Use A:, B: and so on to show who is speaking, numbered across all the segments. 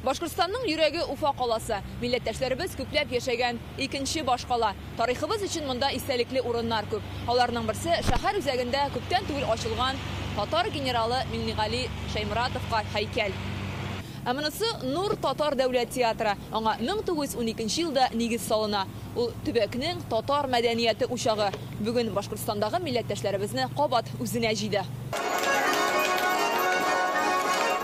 A: Башкортстанның йөрәге Уфа каласы. Милләттәшләребез күпләп яшәгән икенче башкала. Тарихыбыз өчен монда истәлекле урыннар күп. Аларның берсе шәһәр үзәгендә күптән түгел ачылган татар генералы Миңнегали Шаймуратовка һәйкәл. Ә монысы Нур татар дәүләт театры. Аңа 1912 елда нигез салына. Ул төбәкнең татар мәдәнияте учагы. Бүген Башкортстандагы милләттәшләребезне кабат үзенә җыйды.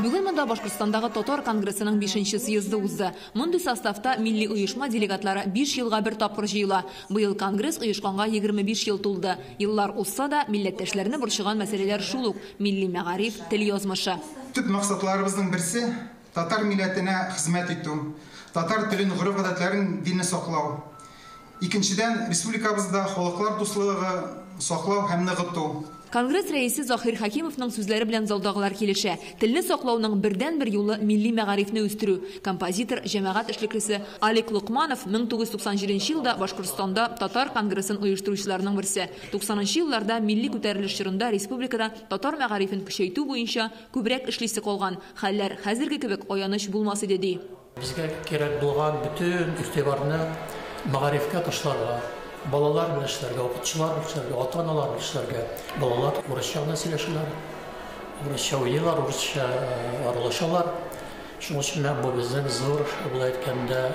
A: Бүген монда Башкортстандагы татар конгрессының 5-нче съезды узды. Мондый составта милли оешма делегатлары 5 елга бер тапкыр җыела. Быел конгресс оешканга 25 ел тулды. Еллар узса да милләттәшләрне борчыган мәсьәләләр шул ук: милли мәгариф, тел язмышы.
B: Төп максатларыбызның берсе татар милләтенә хезмәт итү, татар телен, гореф-гадәтләрен, динне саклау. Икенчедән, республикабызда халыклар дуслыгы саклау һәм ныгыту.
A: Конгресс рәисе Захир Хакимовның сүзләре белән залдагылар килешә. Телне саклауның бердән-бер юлы милли мәгарифне үстерү. Композитор, җәмәгать эшлеклесе Алик Лукманов 1997 елда Башкортстанда татар конгрессын оештыручыларның берсе. 90нчы елларда милли күтәрелеш чорында республикада татар мәгарифен көчәйтү буенча күбрәк эшлисе калган. Хәлләр хәзерге кебек аяныч булмас иде ди.
C: Безгә кирәк булган бүтән игътибарны мәгарифкә ташларга. Балалар белән эшләргә, укытучылар белән эшләргә, ата-аналар белән эшләргә. Балалар урысча гына сөйләшәләр. Урысча уйлыйлар, урысча аралашалар. Шуның өчен бу безнең зур, булай әйткәндә,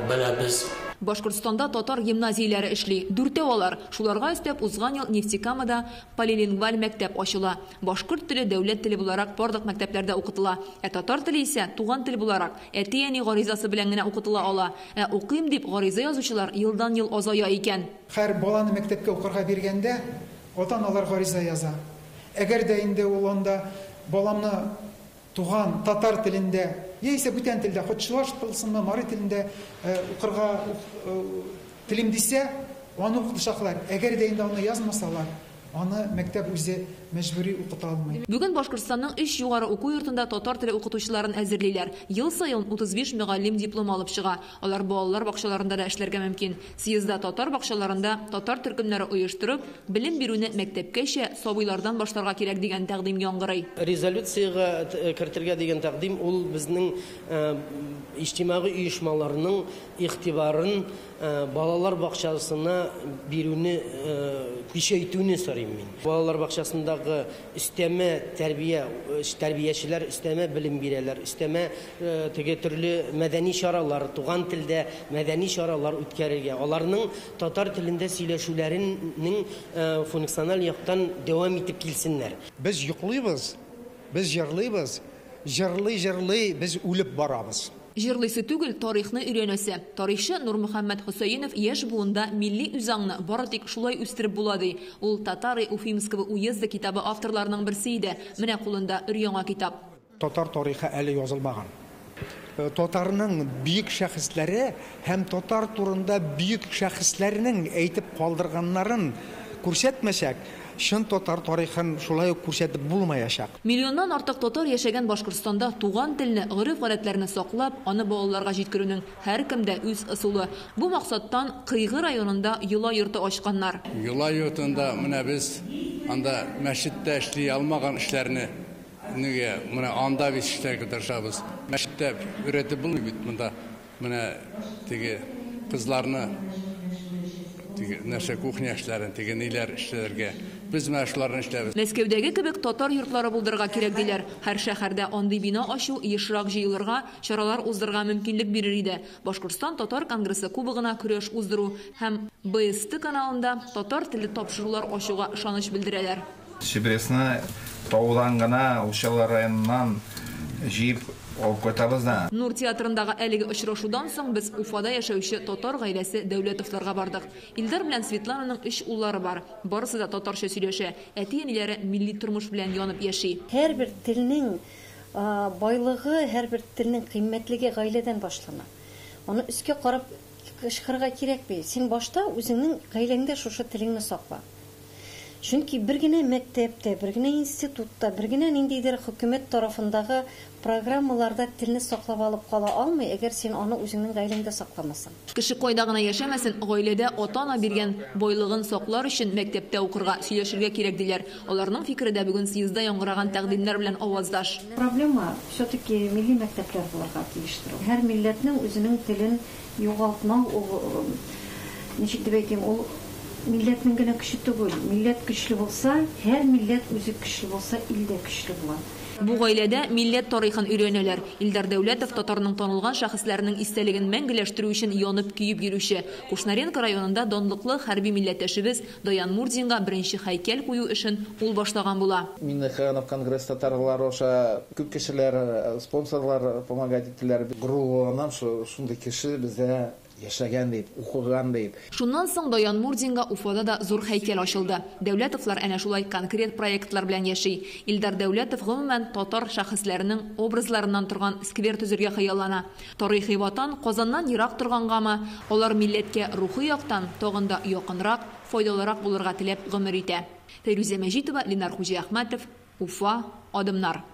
C: бәлабез.
A: Башкортстанда татар гимназияләре эшли. 4 алар. Шуларга өстәп узган ел Нефтекамада полилингваль мәктәп ачыла. Башкорт теле дәүләт теле буларак барлык мәктәпләрдә укытыла. Татар теле исә туган тел буларак әти-әни гаризасы белән генә укытыла ала. Укыйм дип гариза язучылар елдан-ел азая икән.
B: Һәр баланы мәктәпкә укырга биргәндә ата-аналар гариза яза. Әгәр дә инде ул анда баламны туган татар телендә яисә бүтән телдә, хотчылаш булсынмы, мары телендә укырга телим дисә, аны укытышаклар. Әгәр дә инде аны язмасалар, аны мәктәп үзе мәҗбүри укыта алмый.
A: Бүген Башкортстанның 3 югары уку йортында татар теле укытучыларын әзерлиләр. Ел саен 35 мөгаллим диплом алып чыга. Алар балалар бакчаларында да эшләргә мөмкин. Съездда татар бакчаларында татар төркемнәре оештырып, белем бирүне мәктәпкәчә сабыйлардан башларга кирәк дигән тәкъдим яңгырый.
D: Резолюцияга кертергә дигән тәкъдим ул безнең иҗтимагый оешмаларның игътибарын балалар бакчасына бирүне күчәйтүне сорыйм мин. Балалар бакчасындагы өстәмә тәрбиячеләр өстәмә белем бирәләр, өстәмә теге төрле мәдәни чаралар, туган телдә мәдәни чаралар үткәрергә, аларның татар телендә сөйләшүләренең функциональ яктан дәвам итеп килсеннәр.
E: Без йоклыйбыз, без җырлыйбыз, җырлый без үлеп барабыз.
A: Җырлыйсы түгел, тарихны өйрәнәсе. Тарихчы Нурмөхәммәд Хөсәенов яшь буында милли үзаңны бары тик шулай үстереп була ди. Ул Татары Уфимского уезда китабы авторларының берсе иде. Менә кулында өр-яңа китап.
E: Татар тарихы әле язылмаган. Татарның бийек шәхесләре һәм татар турында бийек шәхесләрнең әйтеп калдырганнарын күрсәтмәсәк, шын татар тарихын шулай күрсәтеп булмаячак.
A: Миллионнан артык татар яшәгән Башкортстанда туган телне, гореф-гадәтләрне саклап, аны балаларга җиткерүнең һәркемдә үз ысулы. Бу максаттан Кыйгы районында йола йорты ачканнар.
F: Йола йортында менә без анда мәчеттә эшли алмаган эшләрне менә анда biz эшләргә тырышабыз. Мәчеттә өйрәтеп булмый бит монда. Менә теге кызларны нәрсә кухня эшләрен, теге ниләр эшләргә. Biz мәшуларны эшләбез.
A: Мәскәүдәге кебек татар йортлары булдырырга кирәк диләр. Һәр шәһәрдә андый бина ачу, ешрак җыелырга, чаралар уздырырга мөмкинлек бирер иде. Башкортстан татар конгрессы кубогына көрәш уздыру һәм БСТ каналында татар теле тапшырулар ачуга ышаныч белдерәләр.
G: Чебресны таудан гына Ушал районыннан җыеп алып кайтабыз да.
A: Нур театрындагы әлеге очрашудан соң без Уфада яшәүче татар гаиләсе Дәүләтовларга бардык. Илдар белән Светлананың 3 уллары бар. Барысы да татарча сөйләшә. Әти-әниләре милли тормыш белән янып яши.
H: Һәрбер телнең байлыгы, һәрбер телнең кыйммәтлеге гаиләдән башлана. Аны өскә карап чыгарга кирәк бит. Син башта үзеңнең гаиләңдә шушы телеңне сакла. Чөнки бер генә мәктәптә, бер генә институтта, бер генә ниндидер хөкүмәт тарафындагы программаларда телне саклап алып кала алмый, әгәр син аны үзеңнең гаиләңдә сакламасаң.
A: Кеше кайда гына яшәмәсен, гаиләдә ата-ана биргән байлыгын саклар өчен мәктәптә укырга, сөйләшергә кирәк диләр. Аларның фикере дә бүген съездда яңгыраган тәкъдимнәр белән аваздаш.
H: Проблема все-таки милли мәктәпләр булырга килештерү. Һәр милләтнең үзенең телен югалтмау, ничек дип әйтим, ул милләтнең генә көче түгел. Милләт көчле булса, һәр милләт үзе көчле булса, илдә көчле була.
A: Бу гаиләдә милләт тарихын өйрәнәләр. Илдар Дәүләтов татарның танылган шәхесләренең истәлеген мәңгеләштерү өчен янып көйеп йөрүче. Кушнаренко районында данлыклы хәрби милләттәшебез Даян Мурзинга беренче һәйкәл кую эшен ул башлаган була.
I: Миннеханов конгресс татарлар оша күп кешеләр, спонсорлар помогать иттеләр. Гуруланам шундый кеше бездә яшәгән дип, укыган дип.
A: Шуннан соң Даян Мурзинга Уфада да зур һәйкәл ачылды. Дәүләтовлар әнә шулай конкрет проектлар белән яши. Илдар Дәүләтов гомумән татар шәхесләренең образларыннан торган сквер төзергә хыяллана. Тарихи ватан Казаннан ерак торгангамы, алар милләткә рухи яктан тагын да якынрак, файдалырак булырга теләп гомер итә. Фәйрүзә Мәҗитова, Ленар Хуҗиәхмәтов, Уфа, Адымнар.